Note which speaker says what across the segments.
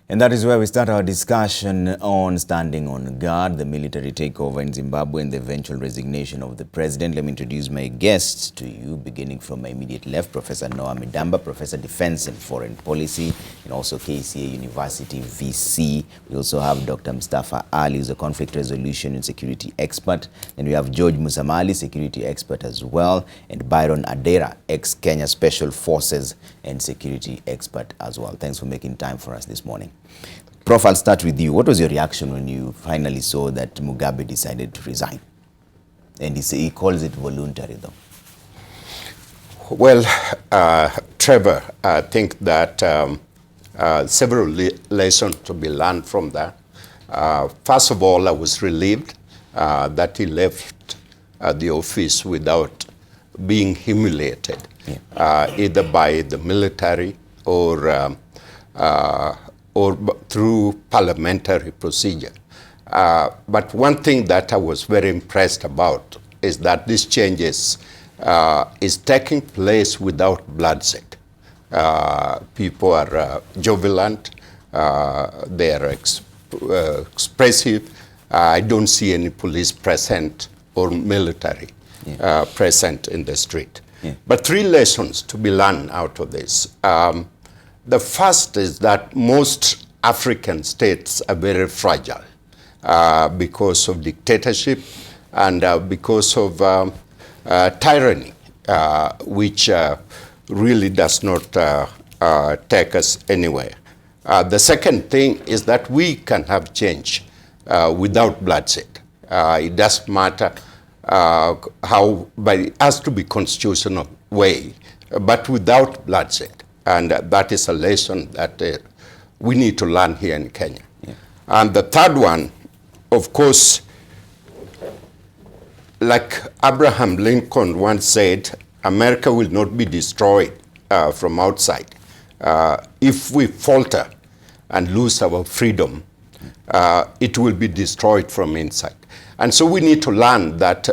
Speaker 1: And that is where we start our discussion on standing on guard, the military takeover in Zimbabwe and the eventual resignation of the president. Let me introduce my guests to you, beginning from my immediate left, Professor Midamba, Professor Defense and Foreign Policy, and also KCA University VC. We also have Dr. Mustafa Ali, who's a conflict resolution and security expert. And we have George Musamali, security expert as well, and Byron Adera, ex-Kenya Special Forces and security expert as well. Thanks for making time for us this morning. Prof, I'll start with you. What was your reaction when you finally saw that Mugabe decided to resign? And he calls it voluntary, though.
Speaker 2: Well, Trevor, I think that several lessons to be learned from that. First of all, I was relieved that he left the office without being humiliated, either by the military or through parliamentary procedure. But one thing that I was very impressed about is that these changes is taking place without bloodshed. People are jubilant, they are expressive. I don't see any police present or military present in the street. But three lessons to be learned out of this. The first is that most African states are very fragile because of dictatorship and because of tyranny, which really does not take us anywhere. The second thing is that we can have change without bloodshed. It doesn't matter how, but it has to be constitutional way, but without bloodshed. And that is a lesson that we need to learn here in Kenya. And the third one, of course, like Abraham Lincoln once said, America will not be destroyed from outside. If we falter and lose our freedom, it will be destroyed from inside. And so we need to learn that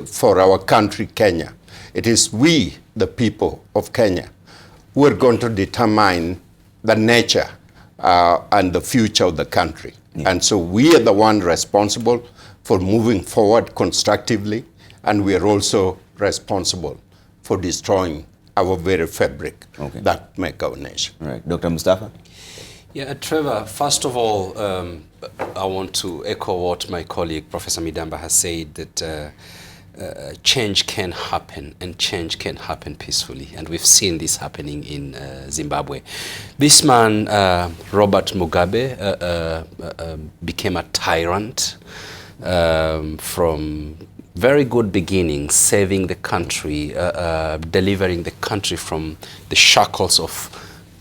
Speaker 2: for our country, Kenya, it is we, the people of Kenya, who are going to determine the nature and the future of the country. And so we are the one responsible for moving forward constructively, and we are also responsible for destroying our very fabric that make our nation.
Speaker 1: All right, Dr. Mustafa?
Speaker 3: Yeah, Trevor, first of all, I want to echo what my colleague, Professor Midamba, has said, that change can happen, and change can happen peacefully. And we've seen this happening in Zimbabwe. This man, Robert Mugabe, became a tyrant from very good beginnings, saving the country, delivering the country from the shackles of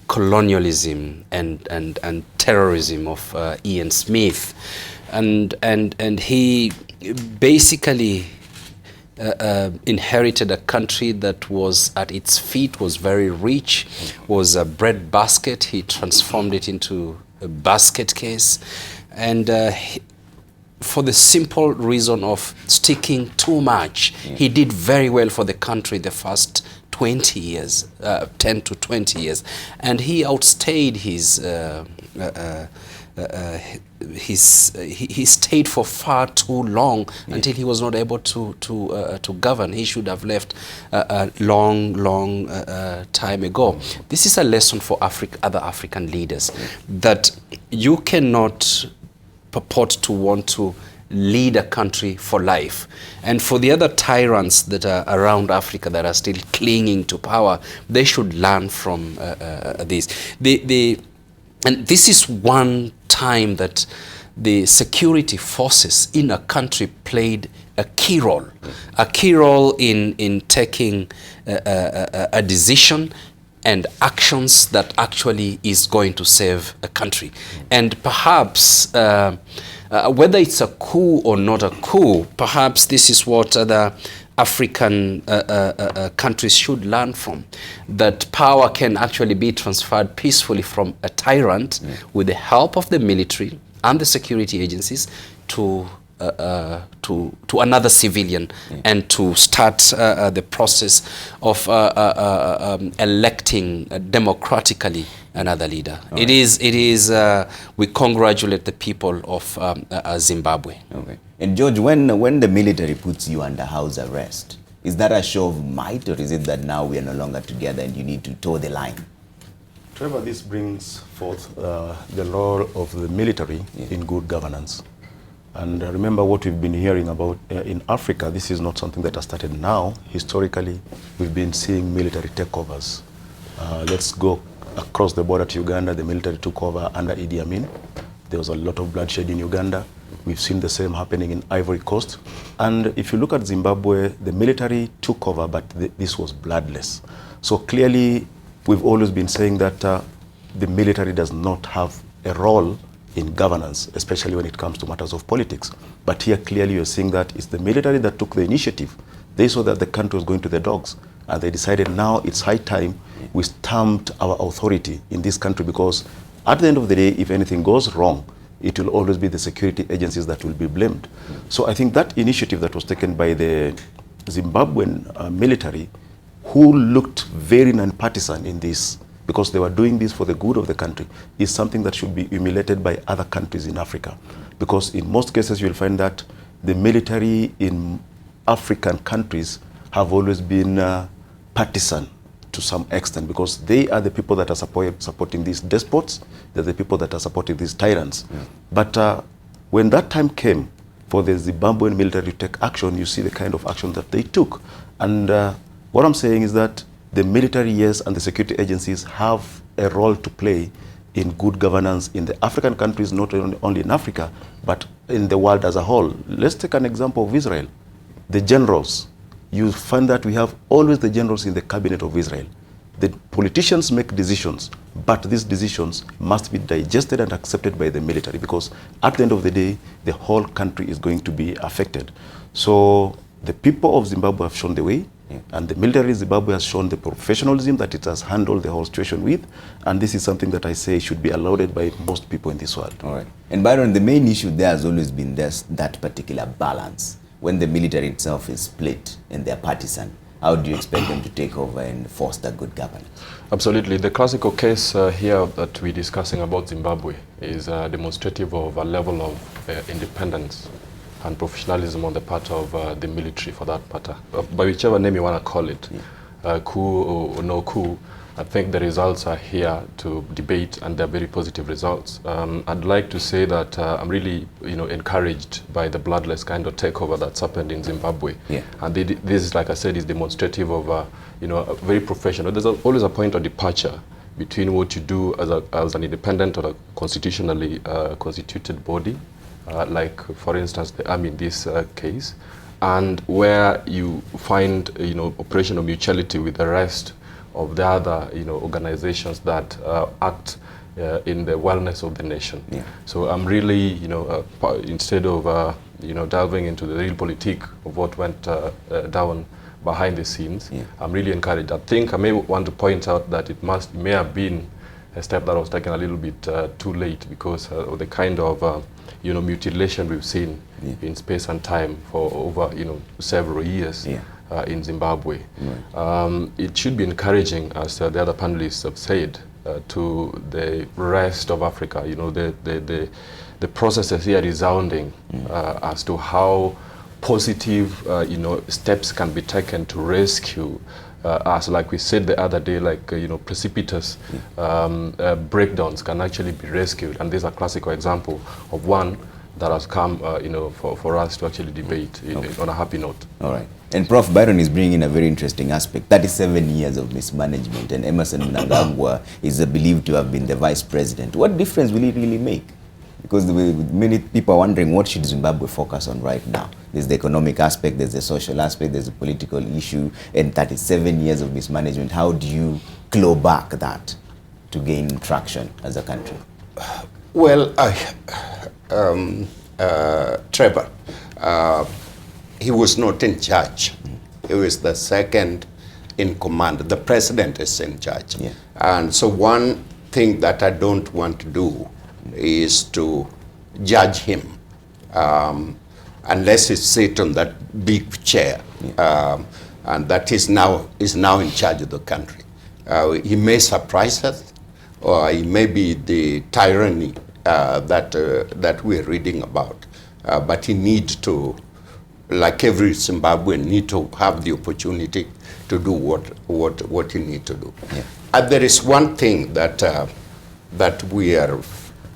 Speaker 3: colonialism and terrorism of Ian Smith. And he basically inherited a country that was at its feet, was very rich, was a bread basket. He transformed it into a basket case, and for the simple reason of sticking too much. He did very well for the country the first 20 years, 10 to 20 years, and he outstayed his he stayed for far too long until he was not able to govern. He should have left a long time ago. This is a lesson for other African leaders, that you cannot purport to want to lead a country for life. And for the other tyrants that are around Africa that are still clinging to power, they should learn from this. And this is one time that the security forces in a country played a key role in taking a decision and actions that actually is going to save a country. And perhaps, whether it's a coup or not a coup, perhaps this is what other African countries should learn from, that power can actually be transferred peacefully from a tyrant with the help of the military and the security agencies to to another civilian and to start the process of electing democratically another leader. It is we congratulate the people of Zimbabwe.
Speaker 1: Okay. And George, when the military puts you under house arrest, is that a show of might, or is it that now we are no longer together and you need to toe the line?
Speaker 4: Trevor, this brings forth the role of the military in good governance. And remember what we've been hearing about in Africa. This is not something that has started now. Historically, we've been seeing military takeovers. Let's go across the border to Uganda. The military took over under Idi Amin. There was a lot of bloodshed in Uganda. We've seen the same happening in Ivory Coast. And if you look at Zimbabwe, the military took over, but this was bloodless. So clearly, we've always been saying that the military does not have a role in governance, especially when it comes to matters of politics. But here clearly you're seeing that it's the military that took the initiative. They saw that the country was going to the dogs, and they decided now it's high time we stamped our authority in this country, because at the end of the day, if anything goes wrong, it will always be the security agencies that will be blamed. So I think that initiative that was taken by the Zimbabwean military, who looked very non-partisan in this, because they were doing this for the good of the country, is something that should be emulated by other countries in Africa. Because in most cases you'll find that the military in African countries have always been partisan to some extent, because they are the people that are supporting these despots, they're the people that are supporting these tyrants. But when that time came for the Zimbabwean military to take action, you see the kind of action that they took. And what I'm saying is that the military, yes, and the security agencies have a role to play in good governance in the African countries, not only in Africa, but in the world as a whole. Let's take an example of Israel. The generals, you find that we have always the generals in the cabinet of Israel. The politicians make decisions, but these decisions must be digested and accepted by the military, because at the end of the day, the whole country is going to be affected. So the people of Zimbabwe have shown the way. And the military in Zimbabwe has shown the professionalism that it has handled the whole situation with, and this is something that I say should be allowed by most people in this world.
Speaker 1: All right. And Byron, the main issue there has always been that particular balance. When the military itself is split and they're partisan, how do you expect them to take over and foster good governance?
Speaker 5: Absolutely. The classical case here that we're discussing about Zimbabwe is demonstrative of a level of independence and professionalism on the part of the military, for that matter. By whichever name you want to call it, coup or no coup, I think the results are here to debate, and they're very positive results. I'd like to say that I'm really, encouraged by the bloodless kind of takeover that's happened in Zimbabwe. And this is, like I said, is demonstrative of, a very professional. There's always a point of departure between what you do as an independent or a constitutionally constituted body, like, for instance, the army in this case, and where you find, operational mutuality with the rest of the other, organizations that act in the wellness of the nation. So I'm really, instead of, delving into the real politique of what went down behind the scenes, I'm really encouraged. I think I may want to point out that it may have been a step that was taken a little bit too late, because of the kind of mutilation we've seen in space and time for over several years in Zimbabwe. It should be encouraging, as the other panelists have said, to the rest of Africa. The processes here resounding as to how positive steps can be taken to rescue us. Like we said the other day, like precipitous breakdowns can actually be rescued, and this is a classical example of one that has come for us to actually debate on a happy note.
Speaker 1: All right. And Prof. Byron is bringing in a very interesting aspect. 37 years of mismanagement, and Emerson Mnangagwa is believed to have been the vice president. What difference will it really make? Because many people are wondering, what should Zimbabwe focus on right now? There's the economic aspect, there's the social aspect, there's the political issue, and 37 years of mismanagement. How do you claw back that to gain traction as a country?
Speaker 2: Well, Trevor, he was not in charge. He was the second in command. The president is in charge. And so one thing that I don't want to do is to judge him unless he sit on that big chair, and that is now in charge of the country. He may surprise us, or he may be the tyranny that we're reading about. But he needs to, like every Zimbabwean, need to have the opportunity to do what he needs to do. Yeah. And there is one thing that we are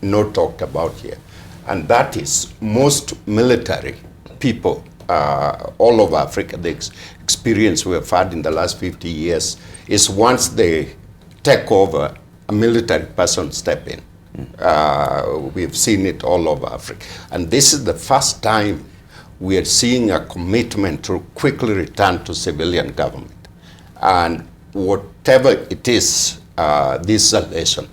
Speaker 2: not talked about here, and that is most military people all over Africa, the experience we have had in the last 50 years is once they take over, a military person step in. We've seen it all over Africa. And this is the first time we are seeing a commitment to quickly return to civilian government. And whatever it is, this is a lesson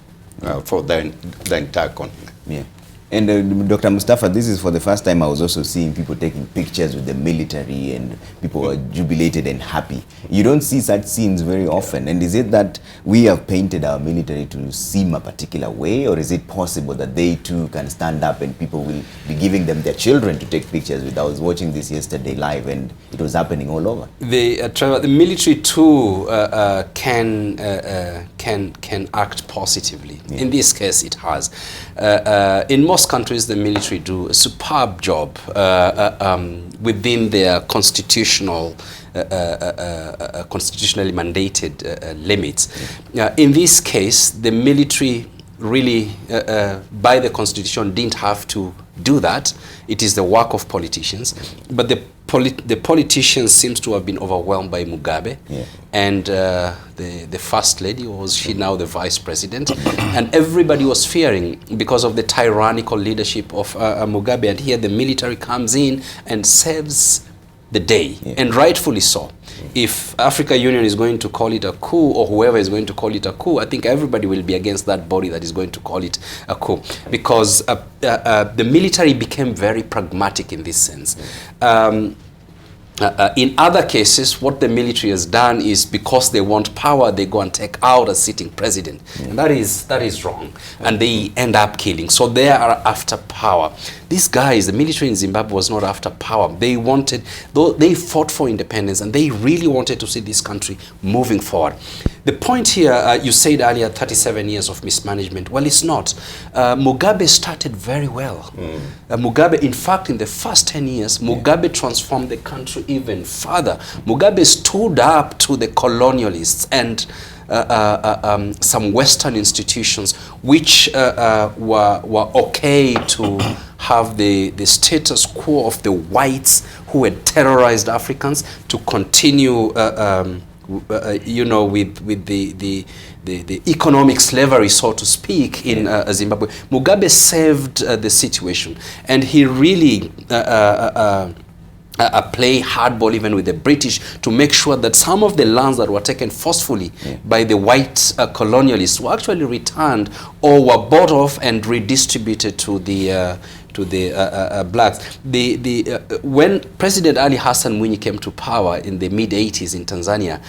Speaker 2: for the entire continent.
Speaker 1: Yeah. And Dr. Mustafa, this is for the first time I was also seeing people taking pictures with the military and people were jubilated and happy. You don't see such scenes very often. And is it that we have painted our military to seem a particular way, or is it possible that they too can stand up and people will be giving them their children to take pictures with? I was watching this yesterday live and it was happening all over.
Speaker 3: Trevor, the military too can act positively. Yeah. In this case, it has. In most countries, the military do a superb job within their constitutionally mandated limits. In this case, the military really, by the constitution, didn't have to do that. It is the work of politicians. But the politicians seems to have been overwhelmed by Mugabe, and the first lady, was she now the vice president, and everybody was fearing because of the tyrannical leadership of Mugabe, and here the military comes in and saves the day, and rightfully so. If African Union is going to call it a coup, or whoever is going to call it a coup, I think everybody will be against that body that is going to call it a coup, because the military became very pragmatic in this sense. In other cases, what the military has done is, because they want power, they go and take out a sitting president. And that is wrong. And they end up killing. So they are after power. These guys, the military in Zimbabwe was not after power. They wanted, they fought for independence, and they really wanted to see this country moving forward. The point here, you said earlier, 37 years of mismanagement. Well, it's not. Mugabe started very well. Mugabe, in fact, in the first 10 years, Mugabe transformed the country even further. Mugabe stood up to the colonialists and some Western institutions which were okay to have the status quo of the whites who had terrorized Africans to continue you know, with the economic slavery, so to speak, in Zimbabwe. Mugabe saved the situation, and he really play hardball even with the British to make sure that some of the lands that were taken forcefully by the white colonialists were actually returned or were bought off and redistributed to the blacks. When President Ali Hassan Mwinyi came to power in the mid-80s in Tanzania,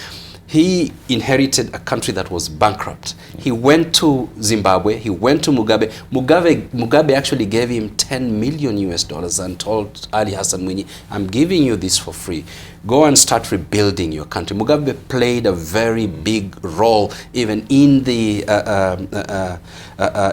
Speaker 3: he inherited a country that was bankrupt. He went to Zimbabwe, he went to Mugabe. Mugabe actually gave him $10 million and told Ali Hassan Mwinyi, I'm giving you this for free. Go and start rebuilding your country. Mugabe played a very big role even in the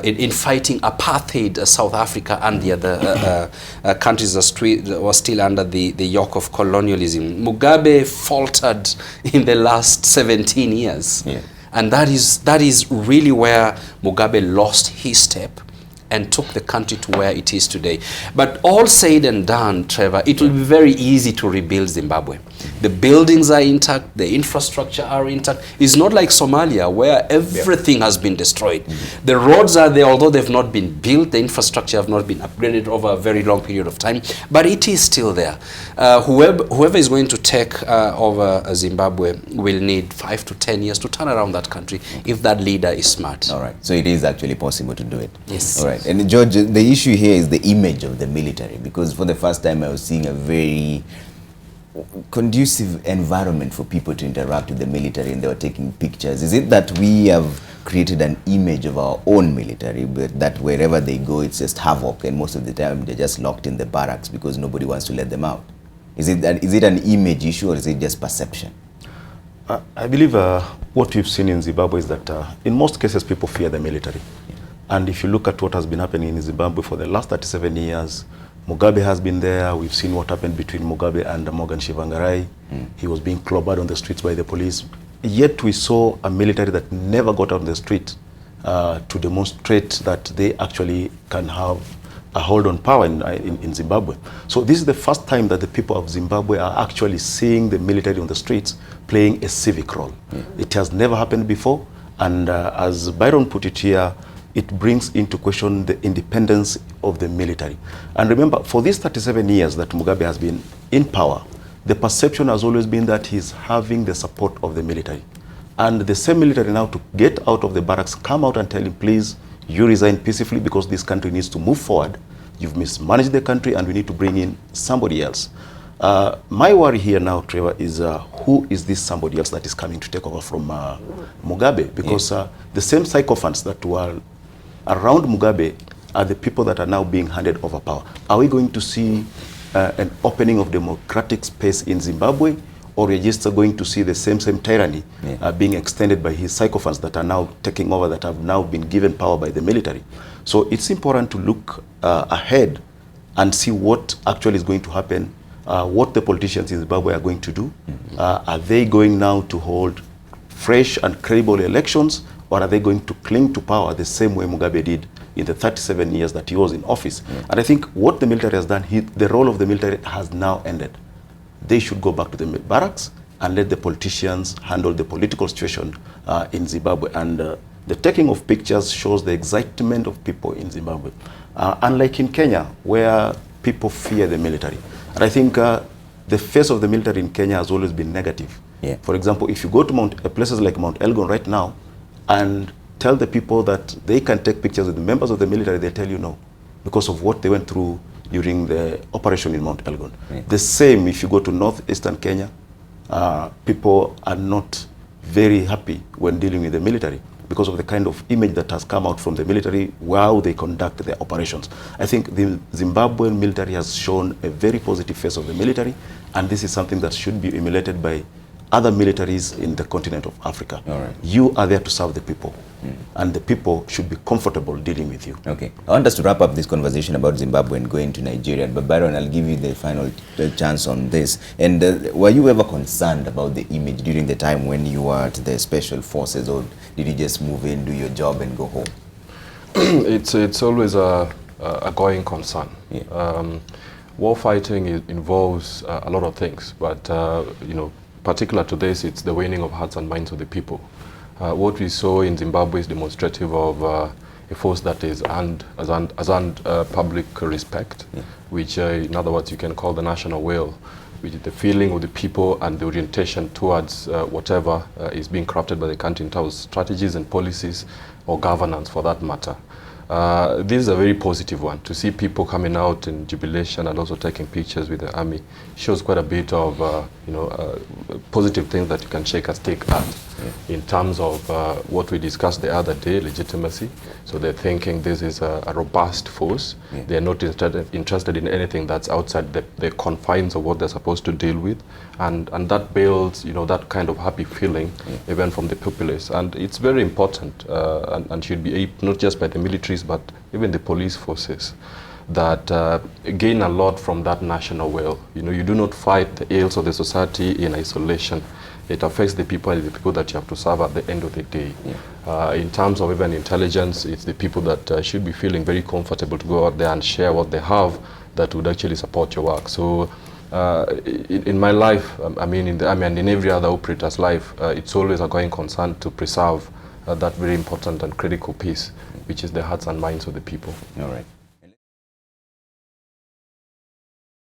Speaker 3: in fighting apartheid South Africa and the other countries that were still under the yoke of colonialism. Mugabe faltered in the last 17 years. And that is really where Mugabe lost his step and took the country to where it is today. But all said and done, Trevor, it will be very easy to rebuild Zimbabwe. The buildings are intact, the infrastructure are intact. It's not like Somalia, where everything has been destroyed. The roads are there, although they've not been built, the infrastructure have not been upgraded over a very long period of time, but it is still there. Whoever is going to take over Zimbabwe will need 5 to 10 years to turn around that country if that leader is smart.
Speaker 1: All right, so it is actually possible to do it.
Speaker 3: Yes.
Speaker 1: All right. And George, the issue here is the image of the military, because for the first time I was seeing a very conducive environment for people to interact with the military, and they were taking pictures. Is it that we have created an image of our own military, but that wherever they go, it's just havoc, and most of the time they're just locked in the barracks because nobody wants to let them out. Is it an image issue, or is it just perception?
Speaker 4: I believe what we've seen in Zimbabwe is that in most cases people fear the military. Yeah. And if you look at what has been happening in Zimbabwe for the last 37 years, Mugabe has been there. We've seen what happened between Mugabe and Morgan Shivangarai. He was being clobbered on the streets by the police. Yet we saw a military that never got on the street to demonstrate that they actually can have a hold on power in Zimbabwe. So this is the first time that the people of Zimbabwe are actually seeing the military on the streets playing a civic role. It has never happened before, and as Byron put it here, it brings into question the independence of the military. And remember, for these 37 years that Mugabe has been in power, the perception has always been that he's having the support of the military. And the same military now, to get out of the barracks, come out and tell him, please, you resign peacefully because this country needs to move forward. You've mismanaged the country and we need to bring in somebody else. My worry here now, Trevor, is who is this somebody else that is coming to take over from Mugabe? Because the same sycophants that were around Mugabe are the people that are now being handed over power. Are we going to see an opening of democratic space in Zimbabwe, or we're just going to see the same tyranny being extended by his sycophants that are now taking over, that have now been given power by the military? So it's important to look ahead and see what actually is going to happen, what the politicians in Zimbabwe are going to do. Are they going now to hold fresh and credible elections, or are they going to cling to power the same way Mugabe did in the 37 years that he was in office? And I think what the military has done, the role of the military has now ended. They should go back to the barracks and let the politicians handle the political situation in Zimbabwe. And the taking of pictures shows the excitement of people in Zimbabwe. Unlike in Kenya, where people fear the military. And I think the face of the military in Kenya has always been negative. For example, if you go to places like Mount Elgon right now and tell the people that they can take pictures with the members of the military, they tell you no, because of what they went through during the operation in Mount Elgon. The same if you go to northeastern Kenya, people are not very happy when dealing with the military because of the kind of image that has come out from the military while they conduct their operations. I think the Zimbabwean military has shown a very positive face of the military, and this is something that should be emulated by other militaries in the continent of Africa. You are there to serve the people, and the people should be comfortable dealing with you.
Speaker 1: Okay, I want us to wrap up this conversation about Zimbabwe and go into Nigeria, but Byron, I'll give you the final chance on this. And were you ever concerned about the image during the time when you were at the special forces, or did you just move in, do your job and go home?
Speaker 5: It's always a going concern. War fighting involves a lot of things, but you know, particular to this, it's the winning of hearts and minds of the people. What we saw in Zimbabwe is demonstrative of a force that is earned public respect, which in other words you can call the national will, which is the feeling of the people and the orientation towards whatever is being crafted by the country in terms of strategies and policies or governance for that matter. This is a very positive one. To see people coming out in jubilation and also taking pictures with the army shows quite a bit of positive things that you can shake a stick at in terms of what we discussed the other day, legitimacy. So they're thinking this is a robust force. They're not interested in anything that's outside the confines of what they're supposed to deal with, and that builds that kind of happy feeling even from the populace. And it's very important and should be not just by the militaries but even the police forces that gain a lot from that national will. You do not fight the ills of the society in isolation. It affects the people and the people that you have to serve at the end of the day. In terms of even intelligence, it's the people that should be feeling very comfortable to go out there and share what they have that would actually support your work. So in my life, I mean in the army and in every other operator's life, it's always a going concern to preserve that very important and critical piece, which is the hearts and minds of the people.
Speaker 1: All right.